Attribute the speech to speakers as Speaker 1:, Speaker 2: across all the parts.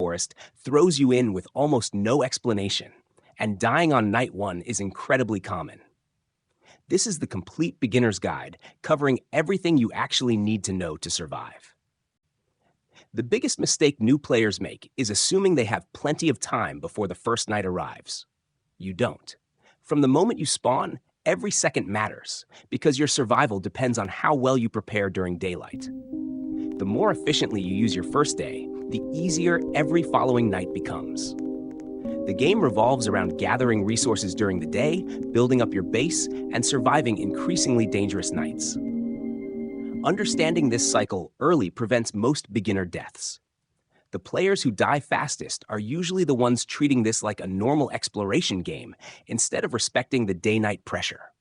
Speaker 1: rainforest throws you in with almost no explanation, and dying on night one is incredibly common. This is the complete beginner's guide, covering everything you actually need to know to survive. The biggest mistake new players make is assuming they have plenty of time before the first night arrives. You don't. From the moment you spawn, every second matters, because your survival depends on how well you prepare during daylight. The more efficiently you use your first day, the easier every following night becomes. The game revolves around gathering resources during the day, building up your base, and surviving increasingly dangerous nights. Understanding this cycle early prevents most beginner deaths. The players who die fastest are usually the ones treating this like a normal exploration game instead of respecting the day-night pressure.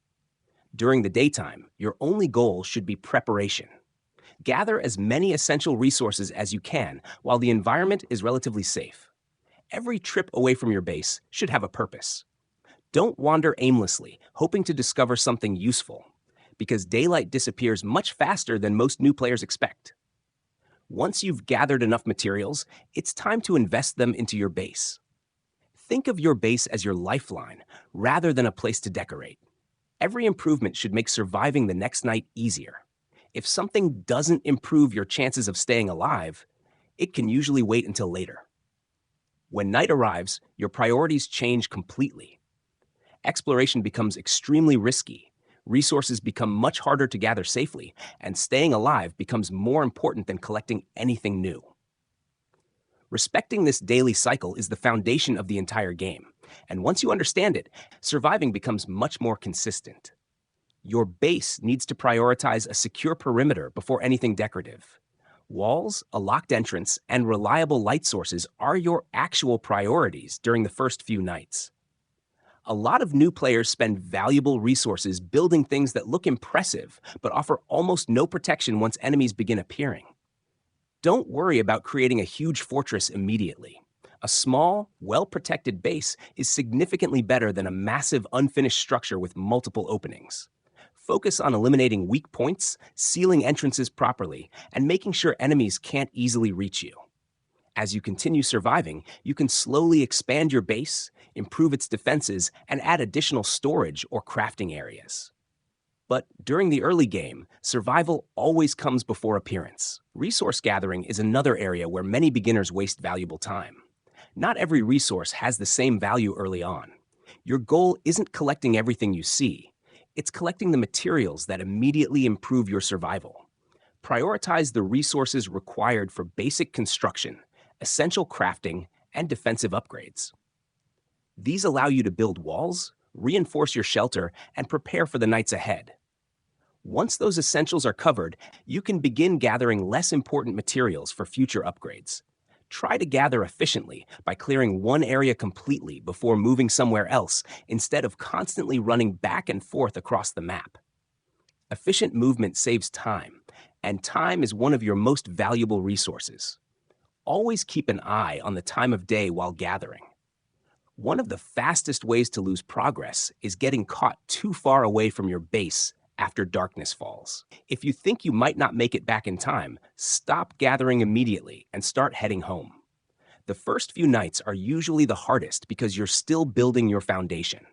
Speaker 1: During the daytime, your only goal should be preparation. Gather as many essential resources as you can while the environment is relatively safe. Every trip away from your base should have a purpose. Don't wander aimlessly, hoping to discover something useful, because daylight disappears much faster than most new players expect. Once you've gathered enough materials, it's time to invest them into your base. Think of your base as your lifeline rather than a place to decorate. Every improvement should make surviving the next night easier. If something doesn't improve your chances of staying alive, it can usually wait until later. When night arrives, your priorities change completely. Exploration becomes extremely risky, resources become much harder to gather safely, and staying alive becomes more important than collecting anything new. Respecting this daily cycle is the foundation of the entire game, and once you understand it, surviving becomes much more consistent. Your base needs to prioritize a secure perimeter before anything decorative. Walls, a locked entrance, and reliable light sources are your actual priorities during the first few nights. A lot of new players spend valuable resources building things that look impressive, but offer almost no protection once enemies begin appearing. Don't worry about creating a huge fortress immediately. A small, well-protected base is significantly better than a massive, unfinished structure with multiple openings. Focus on eliminating weak points, sealing entrances properly, and making sure enemies can't easily reach you. As you continue surviving, you can slowly expand your base, improve its defenses, and add additional storage or crafting areas. But during the early game, survival always comes before appearance. Resource gathering is another area where many beginners waste valuable time. Not every resource has the same value early on. Your goal isn't collecting everything you see. It's collecting the materials that immediately improve your survival. Prioritize the resources required for basic construction, essential crafting, and defensive upgrades. These allow you to build walls, reinforce your shelter, and prepare for the nights ahead. Once those essentials are covered, you can begin gathering less important materials for future upgrades. Try to gather efficiently by clearing one area completely before moving somewhere else instead of constantly running back and forth across the map. Efficient movement saves time, and time is one of your most valuable resources. Always keep an eye on the time of day while gathering. One of the fastest ways to lose progress is getting caught too far away from your base after darkness falls. If you think you might not make it back in time, stop gathering immediately and start heading home. The first few nights are usually the hardest because you're still building your foundation.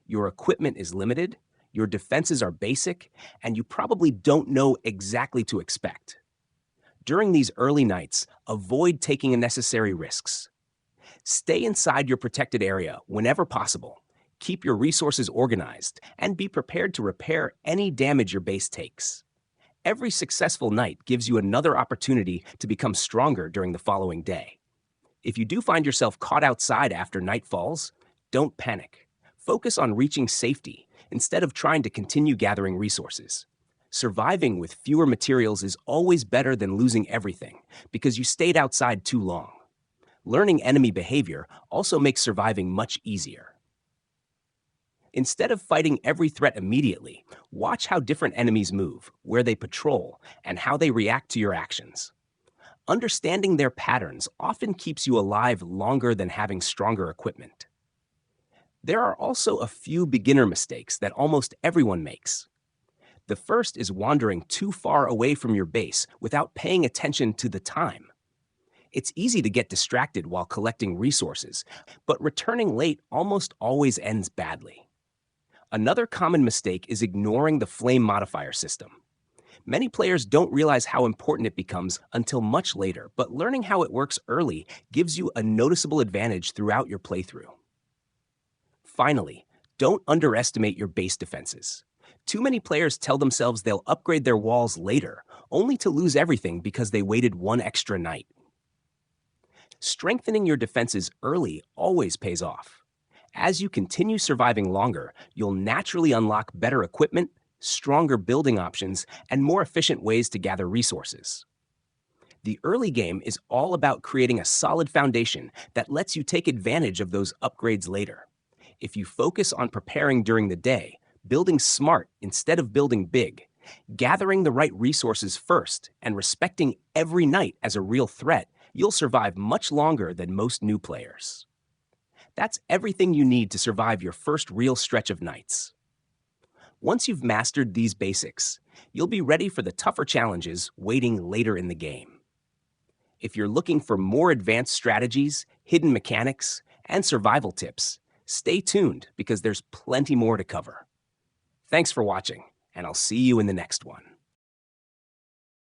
Speaker 1: Your equipment is limited, your defenses are basic, and you probably don't know exactly to expect. During these early nights, avoid taking unnecessary risks. Stay inside your protected area whenever possible. Keep your resources organized, and be prepared to repair any damage your base takes. Every successful night gives you another opportunity to become stronger during the following day. If you do find yourself caught outside after night falls, don't panic. Focus on reaching safety instead of trying to continue gathering resources. Surviving with fewer materials is always better than losing everything because you stayed outside too long. Learning enemy behavior also makes surviving much easier. Instead of fighting every threat immediately, watch how different enemies move, where they patrol, and how they react to your actions. Understanding their patterns often keeps you alive longer than having stronger equipment. There are also a few beginner mistakes that almost everyone makes. The first is wandering too far away from your base without paying attention to the time. It's easy to get distracted while collecting resources, but returning late almost always ends badly. Another common mistake is ignoring the flame modifier system. Many players don't realize how important it becomes until much later, but learning how it works early gives you a noticeable advantage throughout your playthrough. Finally, don't underestimate your base defenses. Too many players tell themselves they'll upgrade their walls later, only to lose everything because they waited one extra night. Strengthening your defenses early always pays off. As you continue surviving longer, you'll naturally unlock better equipment, stronger building options, and more efficient ways to gather resources. The early game is all about creating a solid foundation that lets you take advantage of those upgrades later. If you focus on preparing during the day, building smart instead of building big, gathering the right resources first, and respecting every night as a real threat, you'll survive much longer than most new players. That's everything you need to survive your first real stretch of nights. Once you've mastered these basics, you'll be ready for the tougher challenges waiting later in the game. If you're looking for more advanced strategies, hidden mechanics, and survival tips, stay tuned because there's plenty more to cover. Thanks for watching, and I'll see you in the next one.